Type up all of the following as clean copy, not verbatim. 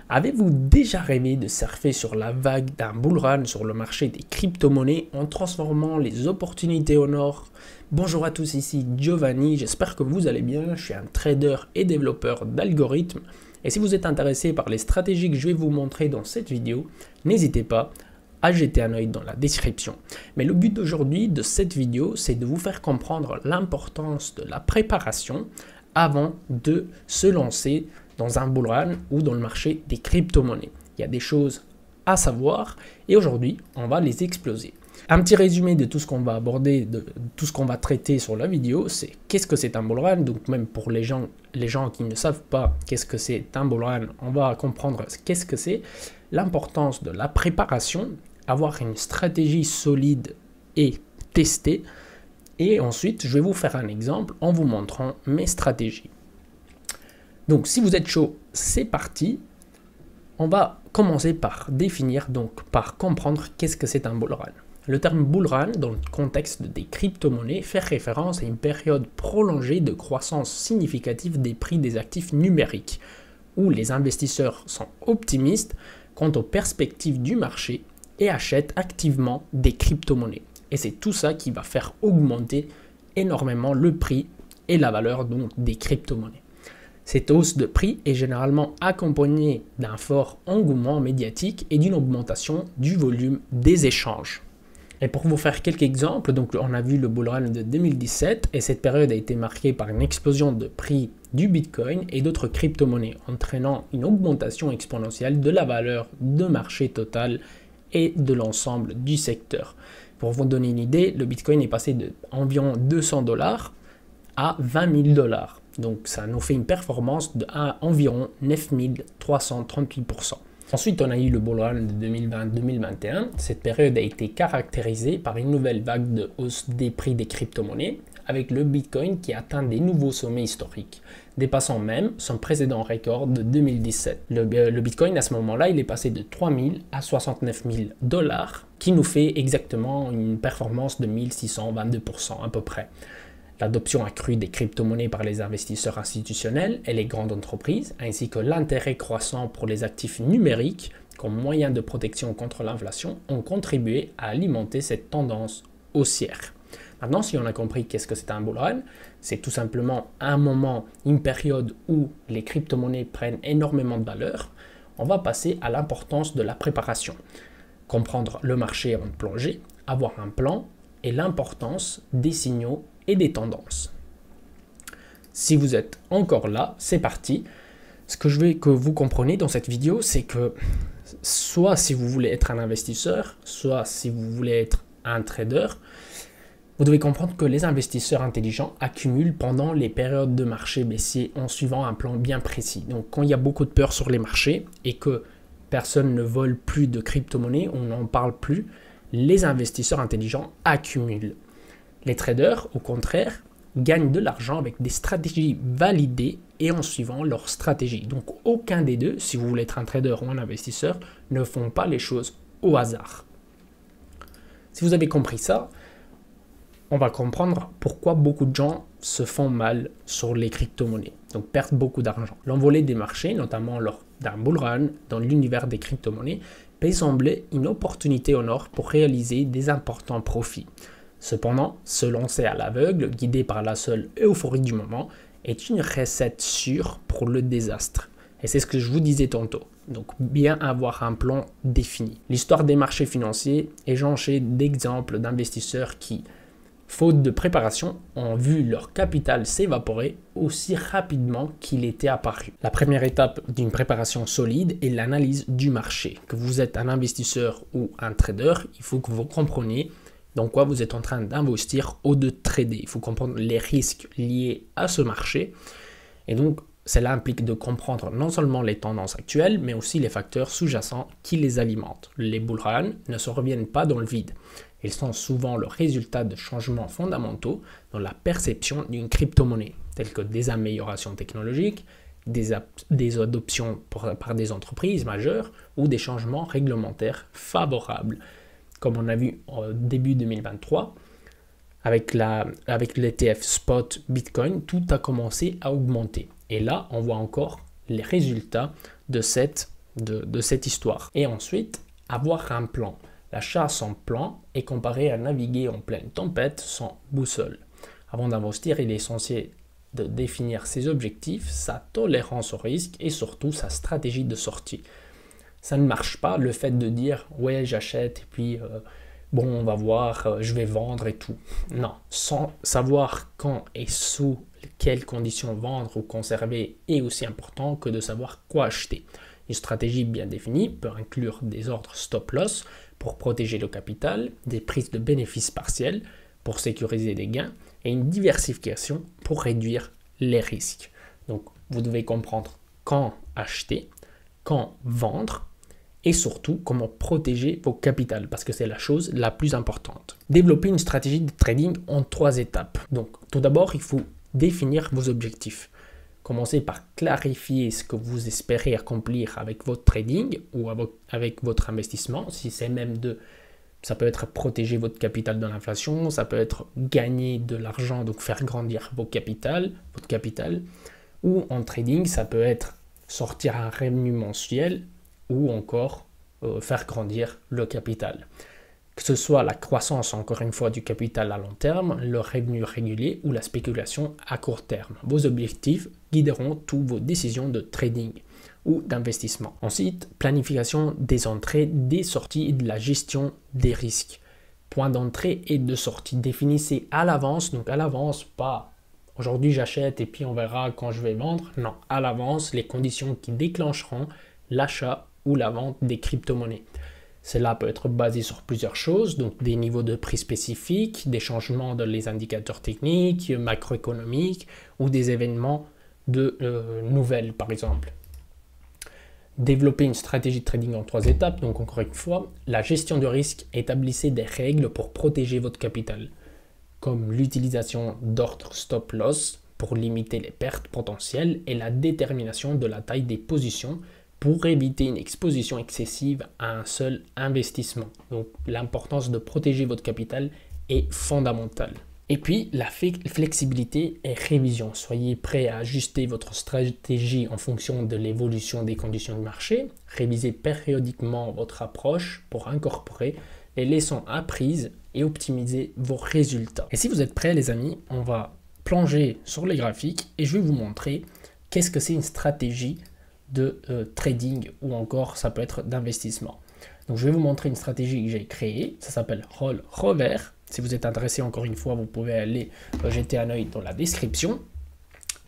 Avez-vous déjà rêvé de surfer sur la vague d'un bull run sur le marché des crypto-monnaies en transformant les opportunités en or? Bonjour à tous, ici Giovanni, j'espère que vous allez bien. Je suis un trader et développeur d'algorithmes. Et si vous êtes intéressé par les stratégies que je vais vous montrer dans cette vidéo, n'hésitez pas à jeter un œil dans la description. Mais le but d'aujourd'hui de cette vidéo, c'est de vous faire comprendre l'importance de la préparation avant de se lancer dans un bull run ou dans le marché des crypto-monnaies. Il y a des choses à savoir et aujourd'hui, on va les exploser. Un petit résumé de tout ce qu'on va aborder, de tout ce qu'on va traiter sur la vidéo, c'est qu'est-ce que c'est un bull run. Donc même pour les gens qui ne savent pas qu'est-ce que c'est un bull run, on va comprendre qu'est-ce que c'est, l'importance de la préparation, avoir une stratégie solide et testée. Et ensuite, je vais vous faire un exemple en vous montrant mes stratégies. Donc, si vous êtes chaud, c'est parti. On va commencer par définir, donc par comprendre qu'est-ce que c'est un bull run. Le terme bull run, dans le contexte des crypto-monnaies, fait référence à une période prolongée de croissance significative des prix des actifs numériques, où les investisseurs sont optimistes quant aux perspectives du marché et achètent activement des crypto-monnaies. Et c'est tout ça qui va faire augmenter énormément le prix et la valeur donc des crypto-monnaies. Cette hausse de prix est généralement accompagnée d'un fort engouement médiatique et d'une augmentation du volume des échanges. Et pour vous faire quelques exemples, donc on a vu le bull run de 2017 et cette période a été marquée par une explosion de prix du Bitcoin et d'autres crypto-monnaies, entraînant une augmentation exponentielle de la valeur de marché total et de l'ensemble du secteur. Pour vous donner une idée, le Bitcoin est passé d'environ 200 $, à 20 000 $. Donc ça nous fait une performance d'environ 9 338%. Ensuite, on a eu le bull run de 2020-2021. Cette période a été caractérisée par une nouvelle vague de hausse des prix des crypto-monnaies, avec le Bitcoin qui atteint des nouveaux sommets historiques, dépassant même son précédent record de 2017. Le Bitcoin, à ce moment-là, il est passé de 3 000 à 69 000 $, qui nous fait exactement une performance de 1622% à peu près. L'adoption accrue des crypto-monnaies par les investisseurs institutionnels et les grandes entreprises, ainsi que l'intérêt croissant pour les actifs numériques comme moyen de protection contre l'inflation, ont contribué à alimenter cette tendance haussière. Maintenant, si on a compris qu'est-ce que c'est un bull run, c'est tout simplement un moment, une période où les crypto-monnaies prennent énormément de valeur, on va passer à l'importance de la préparation. Comprendre le marché avant de plonger, avoir un plan et l'importance des signaux et des tendances. Si vous êtes encore là, c'est parti. Ce que je veux que vous compreniez dans cette vidéo, c'est que soit si vous voulez être un investisseur, soit si vous voulez être un trader, vous devez comprendre que les investisseurs intelligents accumulent pendant les périodes de marché baissier en suivant un plan bien précis. Donc quand il y a beaucoup de peur sur les marchés et que personne ne vole plus de crypto-monnaies, on n'en parle plus, les investisseurs intelligents accumulent. Les traders, au contraire, gagnent de l'argent avec des stratégies validées et en suivant leur stratégie. Donc aucun des deux, si vous voulez être un trader ou un investisseur, ne font pas les choses au hasard. Si vous avez compris ça, on va comprendre pourquoi beaucoup de gens se font mal sur les crypto-monnaies, donc perdent beaucoup d'argent. L'envolée des marchés, notamment lors d'un bull run dans l'univers des crypto-monnaies, peut sembler une opportunité en or pour réaliser des importants profits. Cependant, se lancer à l'aveugle, guidé par la seule euphorie du moment, est une recette sûre pour le désastre. Et c'est ce que je vous disais tantôt. Donc, bien avoir un plan défini. L'histoire des marchés financiers est jonchée d'exemples d'investisseurs qui, faute de préparation, ont vu leur capital s'évaporer aussi rapidement qu'il était apparu. La première étape d'une préparation solide est l'analyse du marché. Que vous êtes un investisseur ou un trader, il faut que vous compreniez dans quoi vous êtes en train d'investir ou de trader. Il faut comprendre les risques liés à ce marché. Et donc, cela implique de comprendre non seulement les tendances actuelles, mais aussi les facteurs sous-jacents qui les alimentent. Les bull runs ne se reviennent pas dans le vide. Ils sont souvent le résultat de changements fondamentaux dans la perception d'une crypto-monnaie, tels que des améliorations technologiques, des adoptions par des entreprises majeures ou des changements réglementaires favorables. Comme on a vu au début 2023, avec l'ETF Spot Bitcoin, tout a commencé à augmenter. Et là, on voit encore les résultats de cette de cette histoire. Et ensuite, avoir un plan. L'achat sans plan est comparé à naviguer en pleine tempête sans boussole. Avant d'investir, il est essentiel de définir ses objectifs, sa tolérance au risque et surtout sa stratégie de sortie. Ça ne marche pas le fait de dire « ouais, j'achète et puis bon, on va voir, je vais vendre et tout ». Non, sans savoir quand et sous quelles conditions vendre ou conserver est aussi important que de savoir quoi acheter. Une stratégie bien définie peut inclure des ordres stop-loss pour protéger le capital, des prises de bénéfices partiels pour sécuriser des gains et une diversification pour réduire les risques. Donc, vous devez comprendre quand acheter, quand vendre et surtout comment protéger vos capitals parce que c'est la chose la plus importante. Développer une stratégie de trading en 3 étapes. Donc, tout d'abord, il faut définir vos objectifs. Commencez par clarifier ce que vous espérez accomplir avec votre trading ou avec votre investissement. Si c'est même ça peut être protéger votre capital de l'inflation, ça peut être gagner de l'argent, donc faire grandir votre capital. Ou en trading, ça peut être sortir un revenu mensuel ou encore faire grandir le capital. Que ce soit la croissance, encore une fois, du capital à long terme, le revenu régulier ou la spéculation à court terme. Vos objectifs guideront toutes vos décisions de trading ou d'investissement. Ensuite, planification des entrées, des sorties et de la gestion des risques. Point d'entrée et de sortie. Définissez à l'avance, donc à l'avance, pas aujourd'hui j'achète et puis on verra quand je vais vendre. Non, à l'avance, les conditions qui déclencheront l'achat ou la vente des crypto-monnaies. Cela peut être basé sur plusieurs choses, donc des niveaux de prix spécifiques, des changements dans les indicateurs techniques, macroéconomiques ou des événements de nouvelles par exemple. Développer une stratégie de trading en 3 étapes, donc encore une fois, la gestion de risque, établissez des règles pour protéger votre capital, comme l'utilisation d'ordres stop-loss pour limiter les pertes potentielles et la détermination de la taille des positions pour éviter une exposition excessive à un seul investissement. Donc l'importance de protéger votre capital est fondamentale. Et puis la flexibilité et révision. Soyez prêt à ajuster votre stratégie en fonction de l'évolution des conditions de marché. Révisez périodiquement votre approche pour incorporer les leçons apprises et optimiser vos résultats. Et si vous êtes prêts les amis, on va plonger sur les graphiques et je vais vous montrer qu'est-ce que c'est une stratégie de trading ou encore ça peut être d'investissement. Donc je vais vous montrer une stratégie que j'ai créée, ça s'appelle Roll Revers. Si vous êtes intéressé encore une fois, vous pouvez aller jeter un œil dans la description.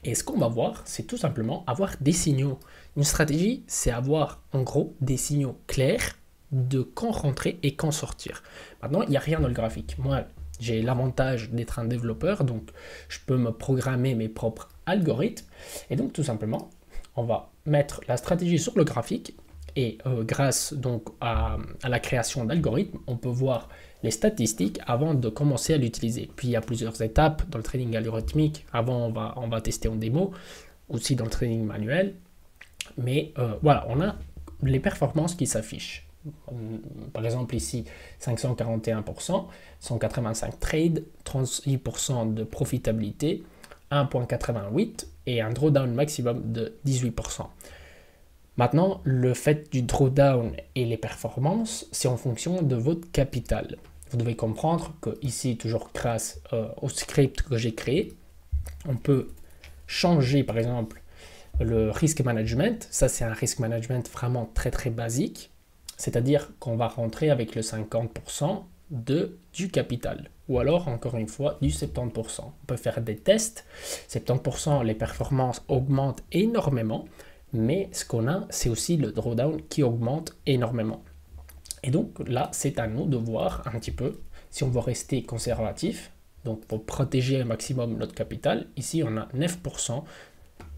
Et ce qu'on va voir, c'est tout simplement avoir des signaux. Une stratégie, c'est avoir en gros des signaux clairs de quand rentrer et quand sortir. Maintenant, il n'y a rien dans le graphique. Moi, j'ai l'avantage d'être un développeur, donc je peux me programmer mes propres algorithmes. Et donc tout simplement, on va mettre la stratégie sur le graphique et grâce donc à la création d'algorithmes, on peut voir les statistiques avant de commencer à l'utiliser. Puis il y a plusieurs étapes dans le trading algorithmique. Avant, on va tester en démo, aussi dans le trading manuel. Mais voilà, on a les performances qui s'affichent. Par exemple ici, 541%, 185 trades, 36% de profitabilité, 1,88 et un drawdown maximum de 18%. Maintenant, le fait du drawdown et les performances, c'est en fonction de votre capital. Vous devez comprendre que ici, toujours grâce au script que j'ai créé, on peut changer par exemple le risk management. Ça, c'est un risk management vraiment très très basique. C'est-à-dire qu'on va rentrer avec le 50% du capital. Ou alors, encore une fois, du 70%. On peut faire des tests. 70%, les performances augmentent énormément. Mais ce qu'on a, c'est aussi le drawdown qui augmente énormément. Et donc là, c'est à nous de voir un petit peu si on veut rester conservatif. Donc pour protéger au maximum notre capital, ici on a 9%,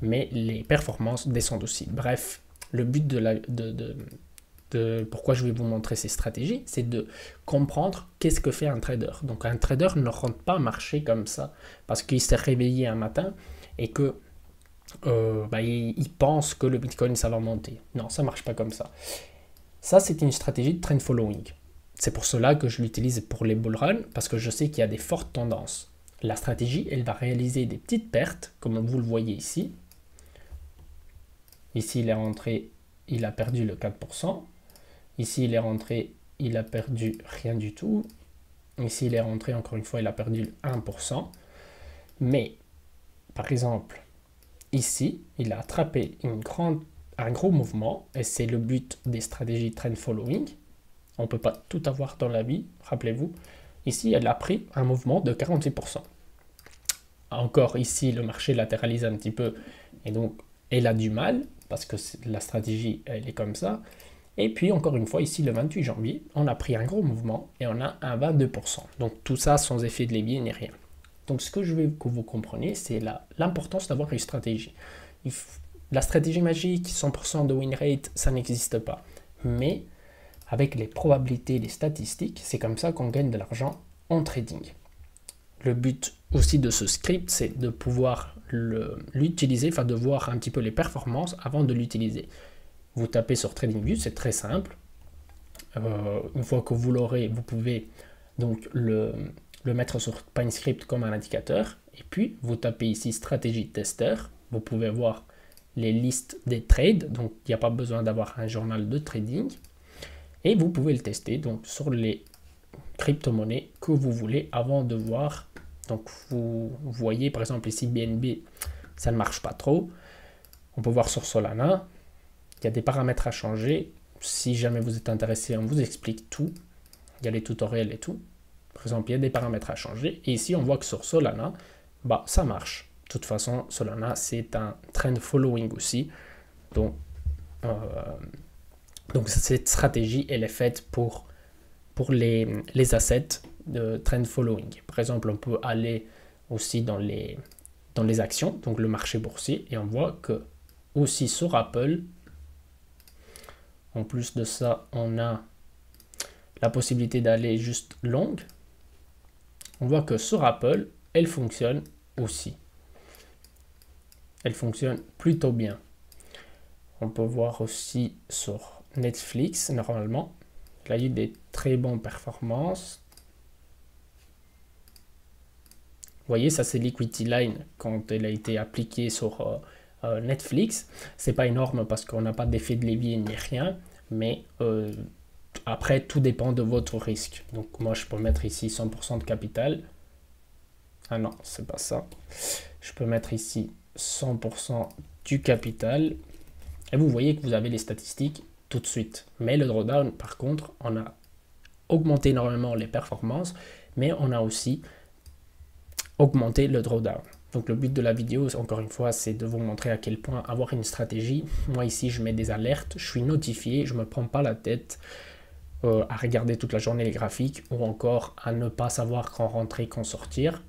mais les performances descendent aussi. Bref, le but de pourquoi je vais vous montrer ces stratégies, c'est de comprendre qu'est-ce que fait un trader. Donc un trader ne rentre pas marcher comme ça parce qu'il s'est réveillé un matin et que il pense que le Bitcoin ça va monter. Non, ça marche pas comme ça. Ça, c'est une stratégie de trend following. C'est pour cela que je l'utilise pour les bull runs, parce que je sais qu'il y a des fortes tendances. La stratégie, elle va réaliser des petites pertes, comme vous le voyez ici. Ici, il est rentré il a perdu le 4%. Ici, il est rentré, il a perdu rien du tout. Ici, il est rentré, encore une fois, il a perdu le 1%. Mais, par exemple, ici, il a attrapé un gros mouvement, et c'est le but des stratégies trend following. On ne peut pas tout avoir dans la vie, rappelez-vous. Ici, elle a pris un mouvement de 46%. Encore ici, le marché latéralise un petit peu, et donc elle a du mal, parce que la stratégie, elle est comme ça. Et puis, encore une fois, ici, le 28 janvier, on a pris un gros mouvement, et on a un 22%. Donc, tout ça sans effet de levier ni rien. Donc, ce que je veux que vous compreniez, c'est l'importance d'avoir une stratégie. La stratégie magique, 100% de win rate, ça n'existe pas. Mais, avec les probabilités, les statistiques, c'est comme ça qu'on gagne de l'argent en trading. Le but aussi de ce script, c'est de pouvoir l'utiliser, enfin de voir un petit peu les performances avant de l'utiliser. Vous tapez sur TradingView, c'est très simple. Une fois que vous l'aurez, vous pouvez donc le mettre sur PineScript comme un indicateur. Et puis, vous tapez ici Stratégie Tester. Vous pouvez voir les listes des trades. Donc, il n'y a pas besoin d'avoir un journal de trading. Et vous pouvez le tester donc sur les crypto-monnaies que vous voulez avant de voir. Donc, vous voyez par exemple ici BNB, ça ne marche pas trop. On peut voir sur Solana. Il y a des paramètres à changer. Si jamais vous êtes intéressé, on vous explique tout. Il y a les tutoriels et tout. Par exemple, il y a des paramètres à changer. Et ici, on voit que sur Solana, bah, ça marche. De toute façon, Solana, c'est un trend following aussi. Donc cette stratégie, elle est faite pour les assets de trend following. Par exemple, on peut aller aussi dans les actions, donc le marché boursier, et on voit que aussi sur Apple, en plus de ça, on a la possibilité d'aller juste long. On voit que sur Apple, elle fonctionne aussi. Elle fonctionne plutôt bien. On peut voir aussi sur Netflix, normalement. Elle a eu des très bonnes performances. Vous voyez, ça c'est Liquidity Line quand elle a été appliquée sur Netflix. C'est pas énorme parce qu'on n'a pas d'effet de levier ni rien, mais après tout dépend de votre risque. Donc moi je peux mettre ici 100% de capital. Ah non, c'est pas ça. Je peux mettre ici 100% du capital. Et vous voyez que vous avez les statistiques tout de suite. Mais le drawdown, par contre, on a augmenté énormément les performances, mais on a aussi augmenté le drawdown. Donc le but de la vidéo, encore une fois, c'est de vous montrer à quel point avoir une stratégie. Moi ici, je mets des alertes, je suis notifié, je ne me prends pas la tête à regarder toute la journée les graphiques ou encore à ne pas savoir quand rentrer, quand sortir.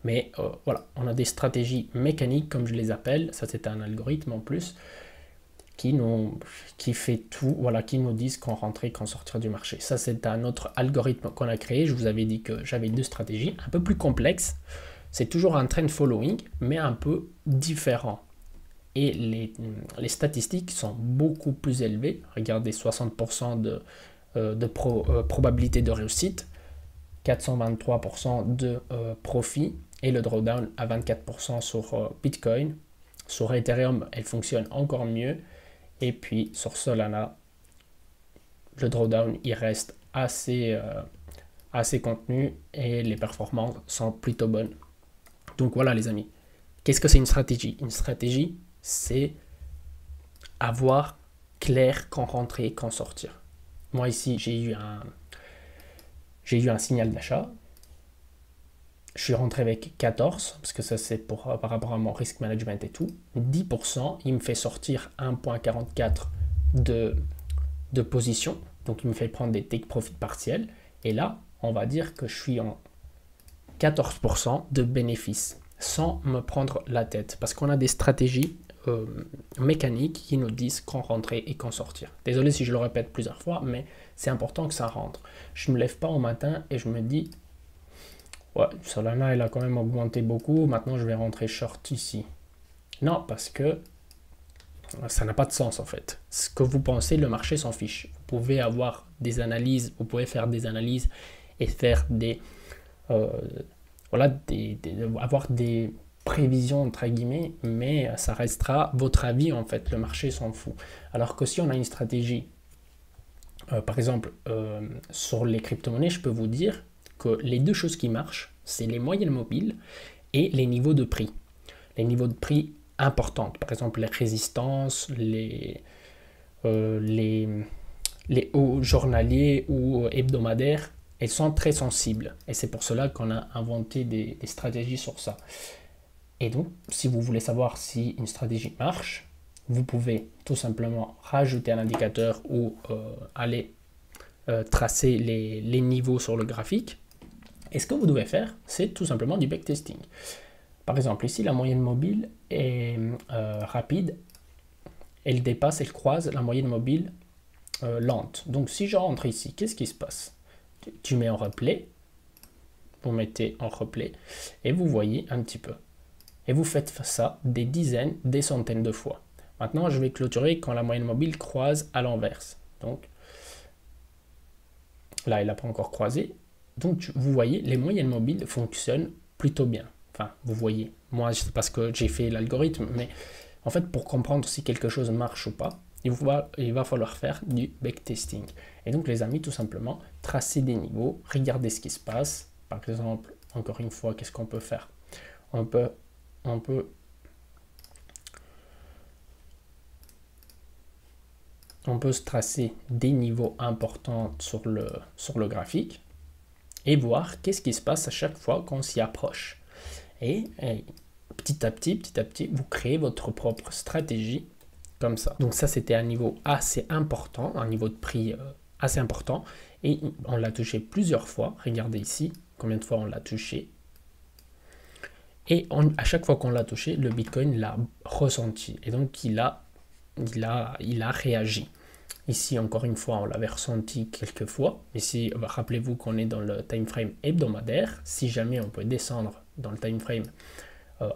Mais voilà, on a des stratégies mécaniques, comme je les appelle. Ça, c'est un algorithme en plus qui fait tout, voilà, qui nous disent quand rentrer, quand sortir du marché. Ça, c'est un autre algorithme qu'on a créé. Je vous avais dit que j'avais deux stratégies un peu plus complexes. C'est toujours un trend following, mais un peu différent. Et les statistiques sont beaucoup plus élevées. Regardez, 60% de probabilité de réussite, 423% de profit et le drawdown à 24% sur Bitcoin. Sur Ethereum, elle fonctionne encore mieux. Et puis sur Solana, le drawdown, il reste assez contenu et les performances sont plutôt bonnes. Donc voilà les amis. Qu'est-ce que c'est une stratégie? Une stratégie, c'est avoir clair quand rentrer, quand sortir. Moi ici, j'ai eu un signal d'achat. Je suis rentré avec 14, parce que ça c'est par rapport à mon risk management et tout. 10%, il me fait sortir 1,44 de position. Donc il me fait prendre des take profit partiels. Et là, on va dire que je suis en 14% de bénéfices, sans me prendre la tête. Parce qu'on a des stratégies mécaniques qui nous disent quand rentrer et quand sortir. Désolé si je le répète plusieurs fois, mais c'est important que ça rentre. Je ne me lève pas au matin et je me dis... Ouais, Solana, elle a quand même augmenté beaucoup. Maintenant, je vais rentrer short ici. Non, parce que ça n'a pas de sens en fait. Ce que vous pensez, le marché s'en fiche. Vous pouvez avoir des analyses, vous pouvez faire des analyses et faire avoir des prévision entre guillemets, mais ça restera votre avis en fait, le marché s'en fout. Alors que si on a une stratégie, par exemple sur les crypto-monnaies, je peux vous dire que les deux choses qui marchent, c'est les moyennes mobiles et les niveaux de prix. Les niveaux de prix importants, par exemple les résistances, les hauts journaliers ou hebdomadaires, elles sont très sensibles. Et c'est pour cela qu'on a inventé des stratégies sur ça. Et donc, si vous voulez savoir si une stratégie marche, vous pouvez tout simplement rajouter un indicateur ou aller tracer les niveaux sur le graphique. Et ce que vous devez faire, c'est tout simplement du backtesting. Par exemple, ici, la moyenne mobile est rapide. Elle dépasse, elle croise la moyenne mobile lente. Donc, si je rentre ici, qu'est-ce qui se passe? Tu mets en replay. Vous mettez en replay et vous voyez un petit peu. Et vous faites ça des dizaines, des centaines de fois. Maintenant, je vais clôturer quand la moyenne mobile croise à l'inverse. Donc, là, elle n'a pas encore croisé. Donc, vous voyez, les moyennes mobiles fonctionnent plutôt bien. Enfin, vous voyez, moi, c'est parce que j'ai fait l'algorithme, mais en fait, pour comprendre si quelque chose marche ou pas, il va falloir faire du backtesting. Et donc, les amis, tout simplement, tracer des niveaux, regarder ce qui se passe. Par exemple, encore une fois, qu'est-ce qu'on peut faire? On peut se tracer des niveaux importants sur le graphique et voir qu'est-ce qui se passe à chaque fois qu'on s'y approche. Et petit à petit, vous créez votre propre stratégie comme ça. Donc ça, c'était un niveau assez important, un niveau de prix assez important. Et on l'a touché plusieurs fois. Regardez ici combien de fois on l'a touché. Et à chaque fois qu'on l'a touché, le Bitcoin l'a ressenti. Et donc, il a réagi. Ici, encore une fois, on l'avait ressenti quelques fois. Ici, rappelez-vous qu'on est dans le time frame hebdomadaire. Si jamais on peut descendre dans le time frame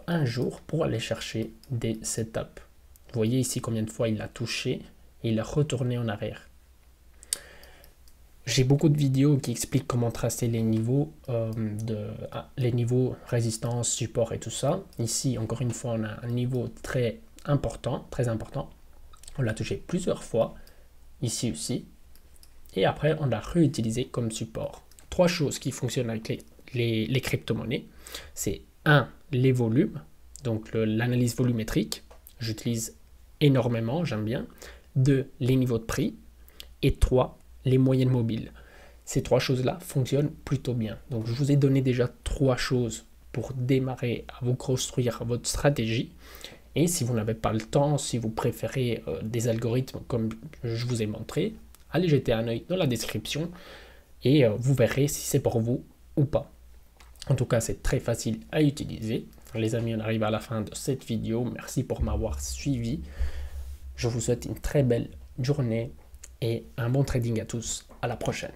un jour pour aller chercher des setups. Vous voyez ici combien de fois il a touché et il a retourné en arrière. J'ai beaucoup de vidéos qui expliquent comment tracer les niveaux, résistance, support et tout ça. Ici, encore une fois, on a un niveau très important. On l'a touché plusieurs fois, ici aussi. Et après, on l'a réutilisé comme support. Trois choses qui fonctionnent avec les crypto-monnaies. C'est 1, les volumes, donc l'analyse volumétrique. J'utilise énormément, j'aime bien. 2, les niveaux de prix. Et 3, les moyennes mobiles. Ces trois choses-là fonctionnent plutôt bien. Donc, je vous ai donné déjà 3 choses pour démarrer à vous construire votre stratégie. Et si vous n'avez pas le temps, si vous préférez des algorithmes comme je vous ai montré, allez jeter un œil dans la description et vous verrez si c'est pour vous ou pas. En tout cas, c'est très facile à utiliser. Les amis, on arrive à la fin de cette vidéo. Merci pour m'avoir suivi. Je vous souhaite une très belle journée et un bon trading à tous. À la prochaine.